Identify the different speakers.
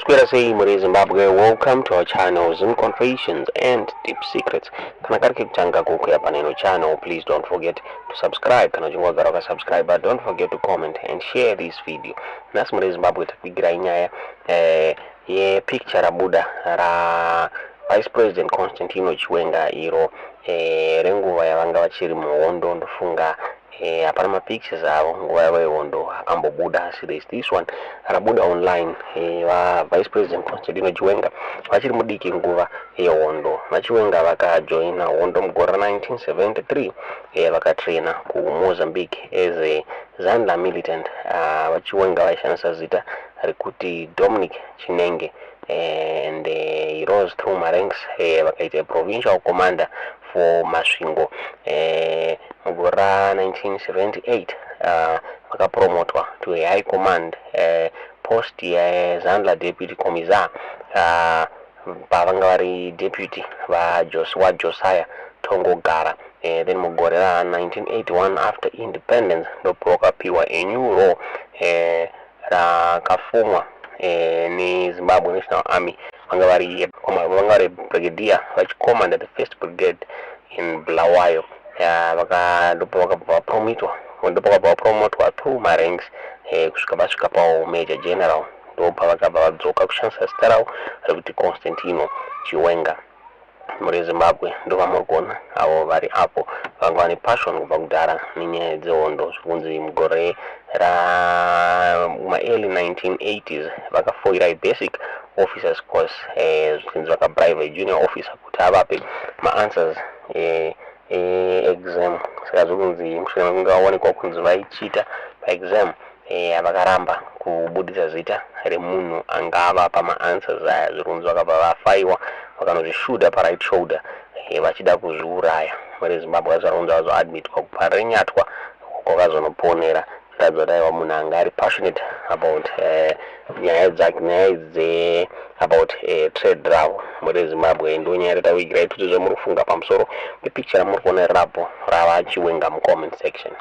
Speaker 1: Conspiracy muri Zimbabwe. Welcome to our channel, Zoom Confessions and Deep Secrets. Kana kari kuchanga kukuya paneno channel, please don't forget to subscribe. Kana chungwa garoka subscribe, but don't forget to comment and share this video. Nasi muri Zimbabwe takuigira inyaya ye picture ra Buddha ra Vice President Constantino Chiwenga iro renguva yavanga vachiri muhondo ndofunga apana mapictures avo nguva yavo yehondo akambobuda asi there is this one rabuda online Vice President Constantino Chiwenga vachiri mudiki nguva yehondo vachiwenga vakajoina hondo mugore 1973 vakatraina kuMozambique as a Zanu militant. Vachiwenga vaishandisa zita rekuti Dominic Chinenge and he rose through my ranks vakaita provincial commander for Masvingo mugora 1978 vakapromotwa to a high command post ya Zandla deputy commissar pavanga vari deputy wa Josiah Tongogara. Then mugore ra 1981 after independence ndopokapiwa a new role rakafumwa ni Zimbabwe National Army vanga vari brigadier vachikomanda the first brigade in Bulawayo. Vakaprovokapwa through my ranks kusvika vasvika pawo major general ndopa vakabva vadzoka kushandisa zita ravo rekuti Constantino Chiwenga. Muri Zimbabwe ndovamuri kuona avo vari apo vanga vane passion kubva kudhara nenyaya dzehondo zvikunzi mugore early 1980s vakafoira a basic officers course zvichinzi vakabribe a junior officer kuti avape maanswers exam. Saka zvikunzi mushure mekunge vaonekwa kunzi vaichita paexam vakaramba kubudisa zita remunhu angavapa maanswers aya. Zvikunzi vakabva vafaiwa vakanozvishuda right shoulder vachida kuzviuraya. Muri Zimbabwe vazoronza vazoadmitwa kuparinyatwa kwakazonoponera chiratidza kuti aiwa munhu anga ari passionate about nyaya dzake about trade ravo. Muri Zimbabwe ndonyaya ratawigira ituti zvemuri kufunga pamusoro pepicture muri kuona rapo rava Chiwenga mucomment section.